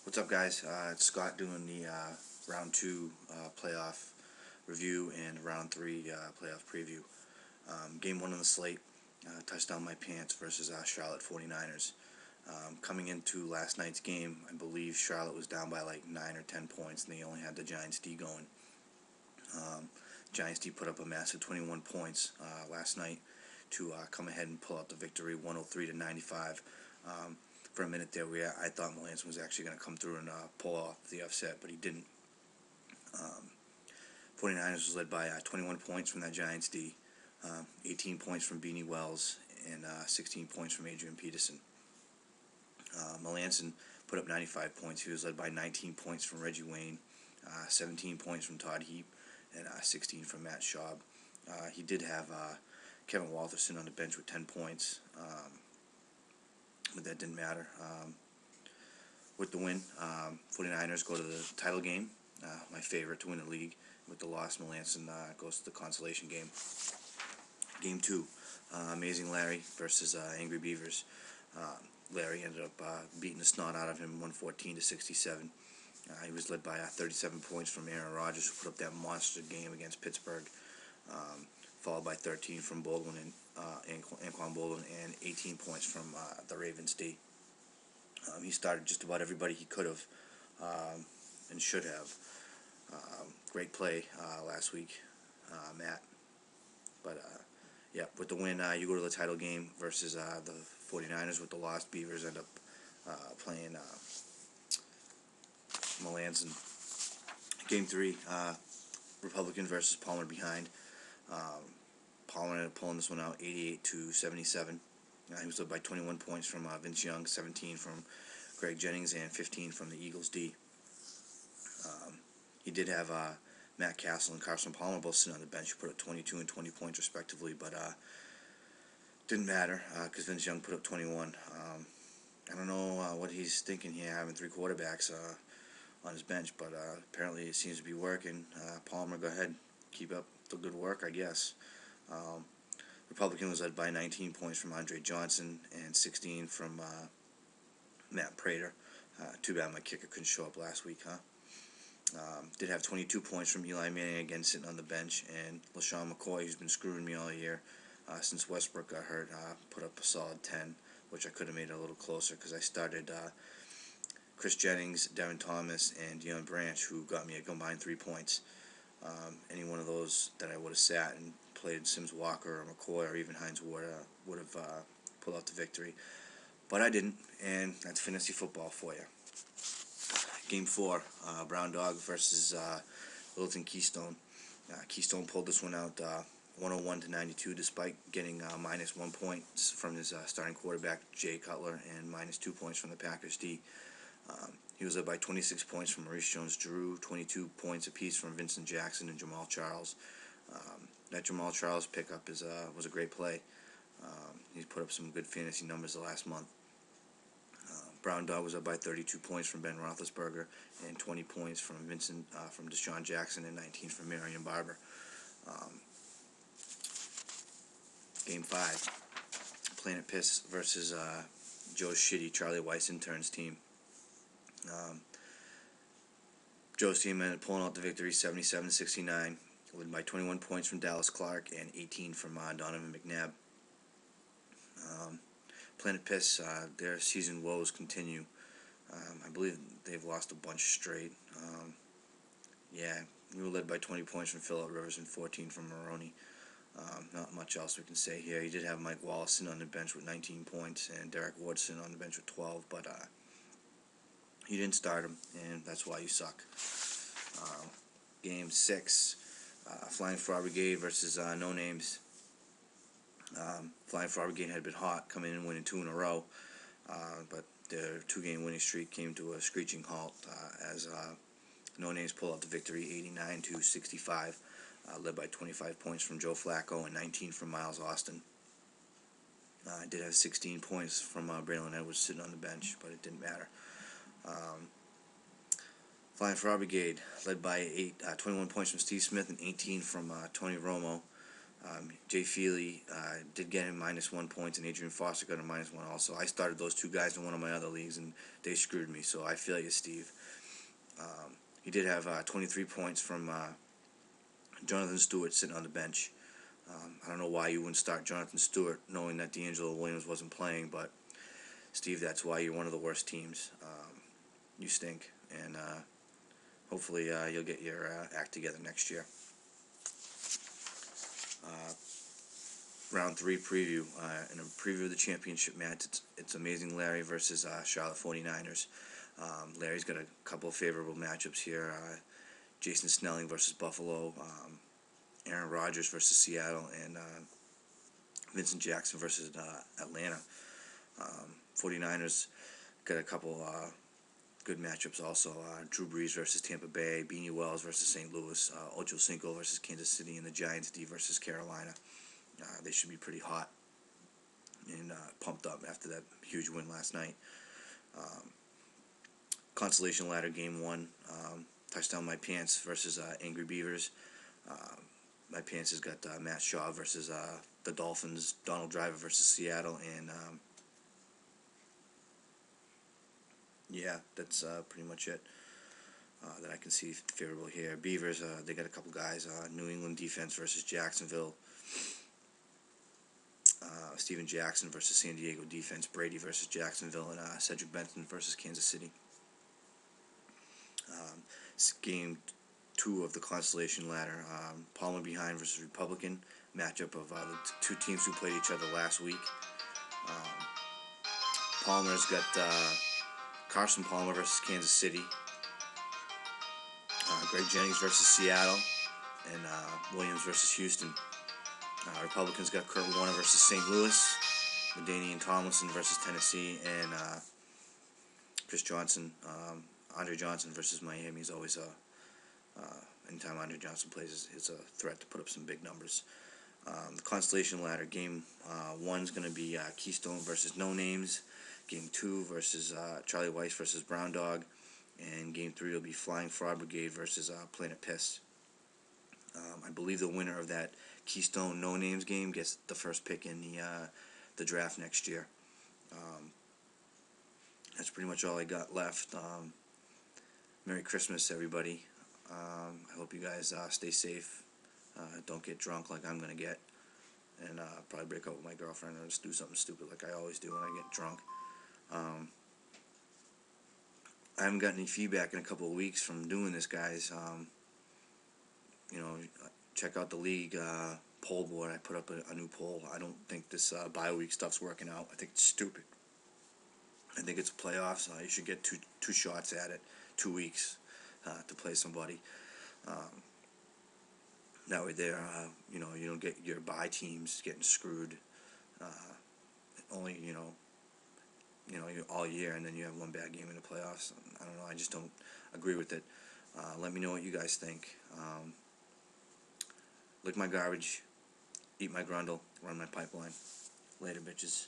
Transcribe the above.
What's up, guys? It's Scott doing the round 2 playoff review and round 3 playoff preview. Game 1 on the slate, touchdown my pants versus Charlotte 49ers. Coming into last night's game, I believe Charlotte was down by like 9 or 10 points, and they only had the Giants D going. Giants D put up a massive 21 points last night to come ahead and pull out the victory, 103-95. For a minute there, I thought Melanson was actually going to come through and pull off the upset, but he didn't. 49ers was led by 21 points from that Giants D, 18 points from Beanie Wells, and 16 points from Adrian Peterson. Melanson put up 95 points. He was led by 19 points from Reggie Wayne, 17 points from Todd Heap, and 16 from Matt Schaub. He did have Kevin Walterson on the bench with 10 points. But that didn't matter. With the win, 49ers go to the title game, my favorite to win the league. With the loss, Melanson goes to the consolation game. Game 2, Amazing Larry versus Angry Beavers. Larry ended up beating the snot out of him 114-67. He was led by 37 points from Aaron Rodgers, who put up that monster game against Pittsburgh, followed by 13 from Baldwin and Anquan Baldwin, and 18 points from the Ravens D. He started just about everybody he could have and should have. Great play last week, Matt. But yeah, with the win, you go to the title game versus the 49ers. With the loss, Beavers end up playing Melanson. Game 3, Republican versus Palmer behind. Palmer ended up pulling this one out 88-77. He was led by 21 points from Vince Young, 17 from Greg Jennings, and 15 from the Eagles D. He did have Matt Castle and Carson Palmer both sitting on the bench, who put up 22 and 20 points respectively, but didn't matter because Vince Young put up 21. I don't know what he's thinking here, having 3 quarterbacks on his bench, but apparently it seems to be working. Palmer, go ahead, keep up the good work, I guess. Republican was led by 19 points from Andre Johnson and 16 from Matt Prater. Too bad my kicker couldn't show up last week, huh? Did have 22 points from Eli Manning, again sitting on the bench, and LaShawn McCoy, who's been screwing me all year since Westbrook got hurt, put up a solid 10, which I could have made it a little closer because I started Chris Jennings, Devin Thomas, and Deion Branch, who got me a combined 3 points. Any one of those that I would have sat and played Sims Walker or McCoy or even Hines Ward would have pulled out the victory. But I didn't, and that's fantasy football for you. Game 4, Brown Dog versus Littleton Keystone. Keystone pulled this one out 101-92, despite getting minus 1 point from his starting quarterback, Jay Cutler, and minus 2 points from the Packers D. He was led by 26 points from Maurice Jones-Drew, 22 points apiece from Vincent Jackson and Jamal Charles. That Jamal Charles pickup was a great play. He's put up some good fantasy numbers the last month. Brown Dog was up by 32 points from Ben Roethlisberger and 20 points from from Deshaun Jackson, and 19 from Marion Barber. Game 5, Planet Piss versus Joe's shitty Charlie Weiss interns team. Joe's team ended up pulling out the victory 77-69, led by 21 points from Dallas Clark and 18 from Donovan McNabb. Planet Piss, their season woes continue. I believe they've lost a bunch straight. Yeah, we were led by 20 points from Phillip Rivers and 14 from Maroney. Not much else we can say here. He did have Mike Wallace sitting on the bench with 19 points and Derek Ward sitting on the bench with 12, but he didn't start him, and that's why you suck. Game 6, Flying Frog Brigade versus No Names. Flying Frog Brigade had been hot, coming in and winning 2 in a row, but their 2-game winning streak came to a screeching halt as No Names pulled out the victory 89-65, led by 25 points from Joe Flacco and 19 from Miles Austin. I did have 16 points from Braylon Edwards sitting on the bench, but it didn't matter. Flying Frog Brigade led by 21 points from Steve Smith and 18 from Tony Romo. Jay Feely did get him -1 points, and Adrian Foster got a -1 also. I started those two guys in one of my other leagues, and they screwed me, so I feel you, Steve. He did have 23 points from Jonathan Stewart sitting on the bench. I don't know why you wouldn't start Jonathan Stewart knowing that D'Angelo Williams wasn't playing, but Steve, that's why you're one of the worst teams. You stink, and hopefully you'll get your act together next year. Round 3 preview. In a preview of the championship match, it's Amazing Larry versus Charlotte 49ers. Larry's got a couple of favorable matchups here. Jason Snelling versus Buffalo, Aaron Rodgers versus Seattle, and Vincent Jackson versus Atlanta. 49ers got a couple good matchups also. Drew Brees versus Tampa Bay, Beanie Wells versus St. Louis, Ocho Cinco versus Kansas City, and the Giants D versus Carolina. They should be pretty hot and pumped up after that huge win last night. Consolation Ladder Game 1, Touchdown My Pants versus Angry Beavers. My Pants has got Matt Shaw versus the Dolphins, Donald Driver versus Seattle, and yeah, that's pretty much it that I can see favorable here. Beavers, they got a couple guys. New England defense versus Jacksonville. Steven Jackson versus San Diego defense. Brady versus Jacksonville, and Cedric Benson versus Kansas City. Game 2 of the Constellation Ladder. Palmer behind versus Republican. Matchup of the two teams who played each other last week. Palmer's got Carson Palmer versus Kansas City. Greg Jennings versus Seattle. And Williams versus Houston. Republicans got Kurt Warner versus St. Louis. LaDainian Tomlinson versus Tennessee. And Chris Johnson, Andre Johnson versus Miami is always anytime Andre Johnson plays, it's a threat to put up some big numbers. The Constellation Ladder, Game 1 is going to be Keystone versus No Names. Game 2 versus Charlie Weiss versus Brown Dog. And Game 3 will be Flying Fraud Brigade versus Planet Piss. I believe the winner of that Keystone No Names game gets the first pick in the draft next year. That's pretty much all I got left. Merry Christmas, everybody. I hope you guys stay safe. Don't get drunk like I'm going to get. And probably break up with my girlfriend or just do something stupid like I always do when I get drunk. I haven't gotten any feedback in a couple of weeks from doing this, guys. Check out the league poll board. I put up a new poll. I don't think this bye week stuff's working out. I think it's stupid. I think it's playoffs. You should get two shots at it, 2 weeks to play somebody. That way there, you don't get your bye teams getting screwed. Only, all year, and then you have one bad game in the playoffs. I don't know. I just don't agree with it. Let me know what you guys think. Lick my garbage, eat my grundle, run my pipeline. Later, bitches.